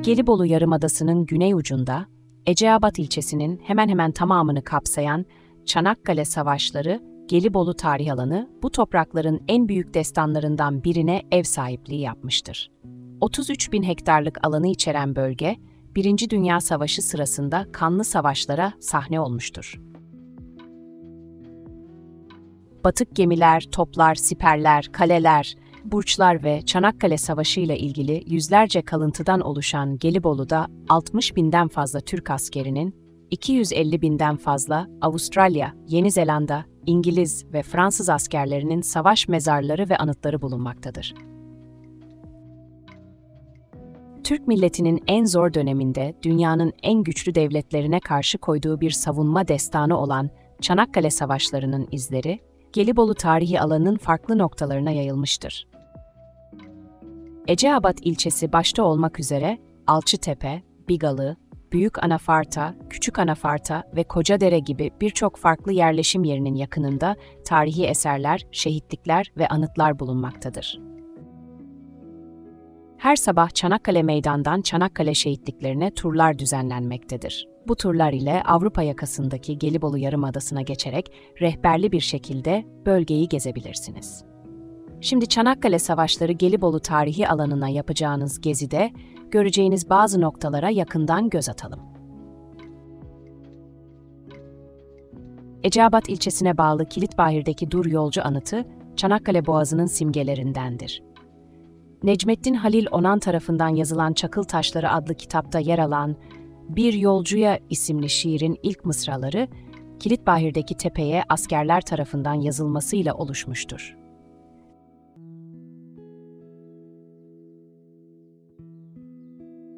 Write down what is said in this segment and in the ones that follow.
Gelibolu Yarımadası'nın güney ucunda, Eceabat ilçesinin hemen hemen tamamını kapsayan Çanakkale Savaşları, Gelibolu Tarih Alanı, bu toprakların en büyük destanlarından birine ev sahipliği yapmıştır. 33 bin hektarlık alanı içeren bölge, Birinci Dünya Savaşı sırasında kanlı savaşlara sahne olmuştur. Batık gemiler, toplar, siperler, kaleler, burçlar ve Çanakkale Savaşı ile ilgili yüzlerce kalıntıdan oluşan Gelibolu'da 60 binden fazla Türk askerinin, 250 binden fazla Avustralya, Yeni Zelanda, İngiliz ve Fransız askerlerinin savaş mezarları ve anıtları bulunmaktadır. Türk milletinin en zor döneminde dünyanın en güçlü devletlerine karşı koyduğu bir savunma destanı olan Çanakkale Savaşları'nın izleri, Gelibolu tarihi alanının farklı noktalarına yayılmıştır. Eceabat ilçesi başta olmak üzere Alçıtepe, Bigalı, Büyük Anafarta, Küçük Anafarta ve Kocadere gibi birçok farklı yerleşim yerinin yakınında tarihi eserler, şehitlikler ve anıtlar bulunmaktadır. Her sabah Çanakkale Meydan'dan Çanakkale şehitliklerine turlar düzenlenmektedir. Bu turlar ile Avrupa yakasındaki Gelibolu Yarımadası'na geçerek rehberli bir şekilde bölgeyi gezebilirsiniz. Şimdi Çanakkale Savaşları Gelibolu tarihi alanına yapacağınız gezide göreceğiniz bazı noktalara yakından göz atalım. Eceabat ilçesine bağlı Kilitbahir'deki Dur Yolcu Anıtı, Çanakkale Boğazı'nın simgelerindendir. Necmettin Halil Onan tarafından yazılan Çakıl Taşları adlı kitapta yer alan Bir Yolcuya isimli şiirin ilk mısraları, Kilitbahir'deki tepeye askerler tarafından yazılmasıyla oluşmuştur.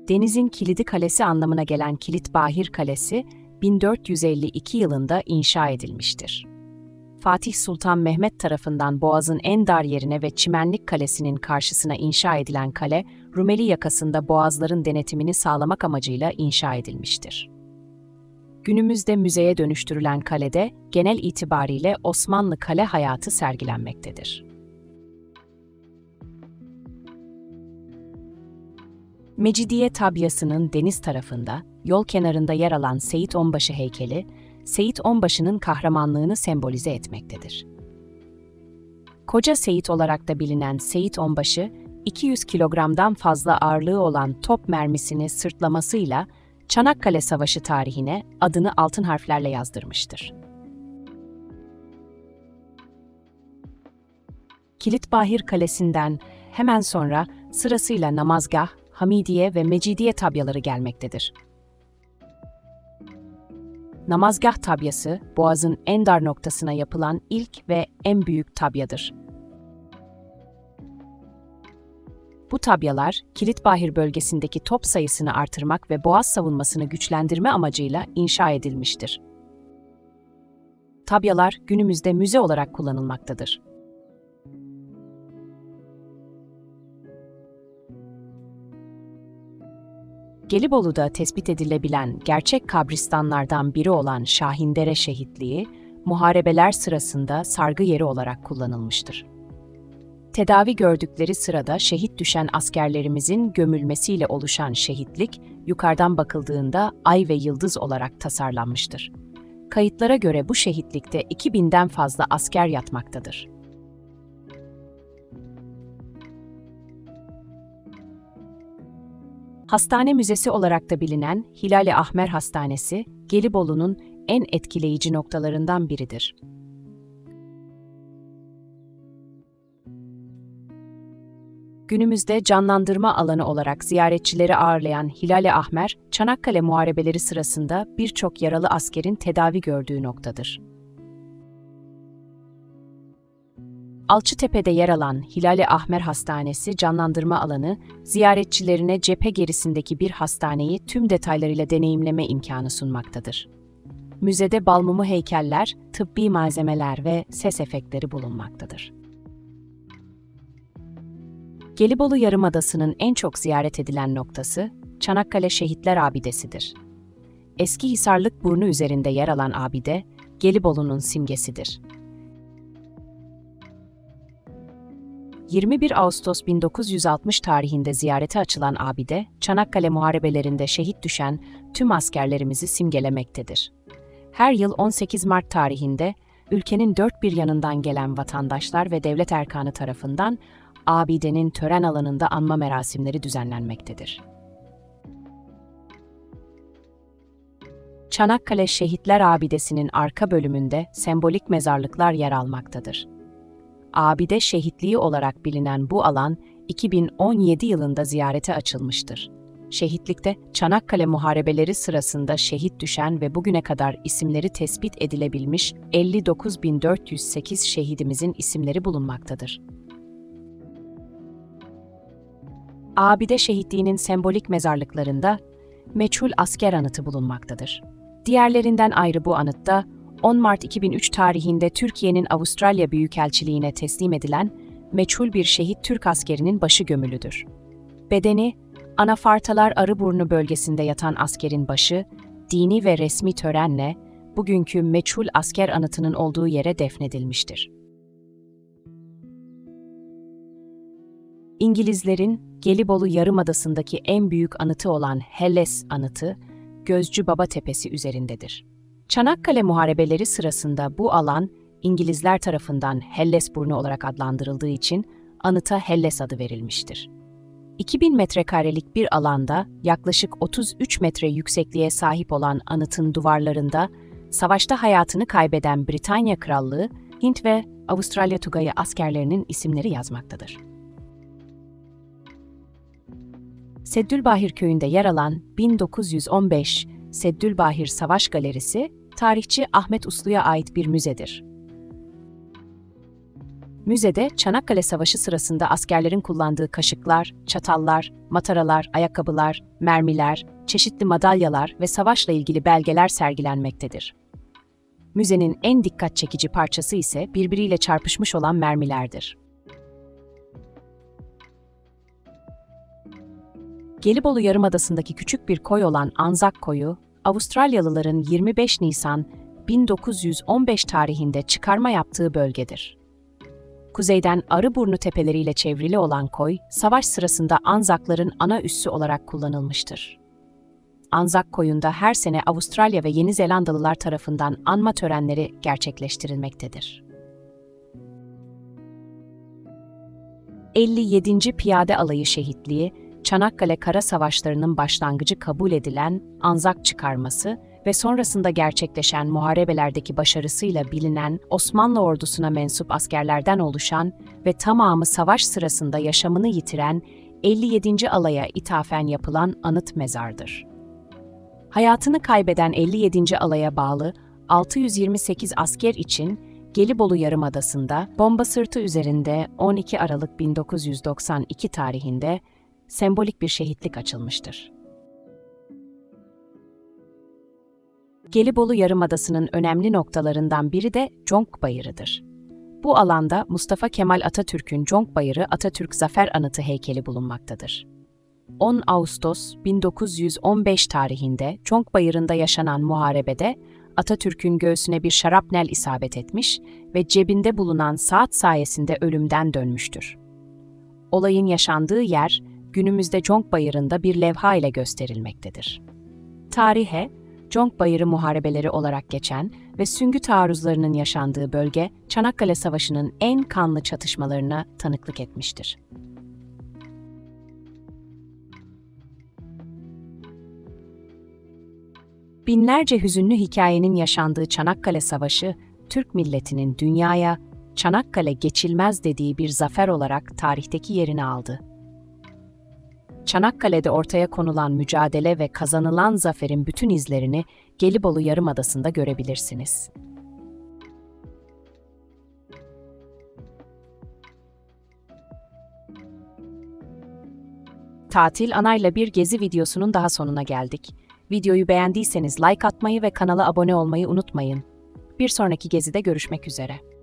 Denizin kilidi kalesi anlamına gelen Kilitbahir Kalesi, 1452 yılında inşa edilmiştir. Fatih Sultan Mehmet tarafından Boğaz'ın en dar yerine ve Çimenlik Kalesi'nin karşısına inşa edilen kale, Rumeli yakasında boğazların denetimini sağlamak amacıyla inşa edilmiştir. Günümüzde müzeye dönüştürülen kalede, genel itibariyle Osmanlı kale hayatı sergilenmektedir. Mecidiye Tabyası'nın deniz tarafında, yol kenarında yer alan Seyit Onbaşı heykeli, Seyit Onbaşı'nın kahramanlığını sembolize etmektedir. Koca Seyit olarak da bilinen Seyit Onbaşı, 200 kilogramdan fazla ağırlığı olan top mermisini sırtlamasıyla Çanakkale Savaşı tarihine adını altın harflerle yazdırmıştır. Kilitbahir Kalesi'nden hemen sonra sırasıyla Namazgah, Hamidiye ve Mecidiye tabyaları gelmektedir. Namazgah tabyası, Boğaz'ın en dar noktasına yapılan ilk ve en büyük tabyadır. Bu tabyalar, Kilitbahir bölgesindeki top sayısını artırmak ve Boğaz savunmasını güçlendirme amacıyla inşa edilmiştir. Tabyalar günümüzde müze olarak kullanılmaktadır. Gelibolu'da tespit edilebilen gerçek kabristanlardan biri olan Şahindere Şehitliği, muharebeler sırasında sargı yeri olarak kullanılmıştır. Tedavi gördükleri sırada şehit düşen askerlerimizin gömülmesiyle oluşan şehitlik, yukarıdan bakıldığında ay ve yıldız olarak tasarlanmıştır. Kayıtlara göre bu şehitlikte 2000'den fazla asker yatmaktadır. Hastane müzesi olarak da bilinen Hilal-i Ahmer Hastanesi, Gelibolu'nun en etkileyici noktalarından biridir. Günümüzde canlandırma alanı olarak ziyaretçileri ağırlayan Hilal-i Ahmer, Çanakkale Muharebeleri sırasında birçok yaralı askerin tedavi gördüğü noktadır. Alçıtepe'de yer alan Hilal-i Ahmer Hastanesi canlandırma alanı, ziyaretçilerine cephe gerisindeki bir hastaneyi tüm detaylarıyla deneyimleme imkanı sunmaktadır. Müzede balmumu heykeller, tıbbi malzemeler ve ses efektleri bulunmaktadır. Gelibolu Yarımadası'nın en çok ziyaret edilen noktası, Çanakkale Şehitler Abidesi'dir. Eski Hisarlık burnu üzerinde yer alan abide, Gelibolu'nun simgesidir. 21 Ağustos 1960 tarihinde ziyarete açılan abide, Çanakkale Muharebelerinde şehit düşen tüm askerlerimizi simgelemektedir. Her yıl 18 Mart tarihinde, ülkenin dört bir yanından gelen vatandaşlar ve devlet erkanı tarafından abidenin tören alanında anma merasimleri düzenlenmektedir. Çanakkale Şehitler Abidesi'nin arka bölümünde sembolik mezarlıklar yer almaktadır. Abide şehitliği olarak bilinen bu alan, 2017 yılında ziyarete açılmıştır. Şehitlikte, Çanakkale Muharebeleri sırasında şehit düşen ve bugüne kadar isimleri tespit edilebilmiş 59.408 şehidimizin isimleri bulunmaktadır. Abide şehitliğinin sembolik mezarlıklarında meçhul asker anıtı bulunmaktadır. Diğerlerinden ayrı bu anıtta, 10 Mart 2003 tarihinde Türkiye'nin Avustralya Büyükelçiliğine teslim edilen meçhul bir şehit Türk askerinin başı gömülüdür. Bedeni, Anafartalar Arıburnu bölgesinde yatan askerin başı, dini ve resmi törenle bugünkü meçhul asker anıtının olduğu yere defnedilmiştir. İngilizlerin Gelibolu Yarımadası'ndaki en büyük anıtı olan Helles Anıtı, Gözcü Baba Tepesi üzerindedir. Çanakkale Muharebeleri sırasında bu alan, İngilizler tarafından Hellesburnu olarak adlandırıldığı için anıta Helles adı verilmiştir. 2000 metrekarelik bir alanda yaklaşık 33 metre yüksekliğe sahip olan anıtın duvarlarında, savaşta hayatını kaybeden Britanya Krallığı, Hint ve Avustralya Tugayı askerlerinin isimleri yazmaktadır. Seddülbahir köyünde yer alan 1915 Seddülbahir Savaş Galerisi, tarihçi Ahmet Uslu'ya ait bir müzedir. Müzede, Çanakkale Savaşı sırasında askerlerin kullandığı kaşıklar, çatallar, mataralar, ayakkabılar, mermiler, çeşitli madalyalar ve savaşla ilgili belgeler sergilenmektedir. Müzenin en dikkat çekici parçası ise birbiriyle çarpışmış olan mermilerdir. Gelibolu Yarımadası'ndaki küçük bir koy olan Anzak Koyu, Avustralyalıların 25 Nisan 1915 tarihinde çıkarma yaptığı bölgedir. Kuzeyden Arıburnu tepeleriyle çevrili olan koy, savaş sırasında Anzakların ana üssü olarak kullanılmıştır. Anzak Koyu'nda her sene Avustralya ve Yeni Zelandalılar tarafından anma törenleri gerçekleştirilmektedir. 57. Piyade Alayı Şehitliği, Çanakkale Kara Savaşları'nın başlangıcı kabul edilen Anzak çıkarması ve sonrasında gerçekleşen muharebelerdeki başarısıyla bilinen Osmanlı ordusuna mensup askerlerden oluşan ve tamamı savaş sırasında yaşamını yitiren 57. Alaya ithafen yapılan anıt mezardır. Hayatını kaybeden 57. Alaya bağlı 628 asker için Gelibolu Yarımadası'nda bomba sırtı üzerinde 12 Aralık 1992 tarihinde sembolik bir şehitlik açılmıştır. Gelibolu Yarımadası'nın önemli noktalarından biri de Conk Bayırı'dır. Bu alanda Mustafa Kemal Atatürk'ün Conk Bayırı Atatürk Zafer Anıtı heykeli bulunmaktadır. 10 Ağustos 1915 tarihinde Conk Bayırı'nda yaşanan muharebede Atatürk'ün göğsüne bir şarapnel isabet etmiş ve cebinde bulunan saat sayesinde ölümden dönmüştür. Olayın yaşandığı yer, günümüzde Conk Bayırı'nda bir levha ile gösterilmektedir. Tarihe, Conk Bayırı muharebeleri olarak geçen ve süngü taarruzlarının yaşandığı bölge, Çanakkale Savaşı'nın en kanlı çatışmalarına tanıklık etmiştir. Binlerce hüzünlü hikayenin yaşandığı Çanakkale Savaşı, Türk milletinin dünyaya Çanakkale geçilmez dediği bir zafer olarak tarihteki yerini aldı. Çanakkale'de ortaya konulan mücadele ve kazanılan zaferin bütün izlerini Gelibolu Yarımadası'nda görebilirsiniz. Tatil Anayla bir gezi videosunun daha sonuna geldik. Videoyu beğendiyseniz like atmayı ve kanala abone olmayı unutmayın. Bir sonraki gezide görüşmek üzere.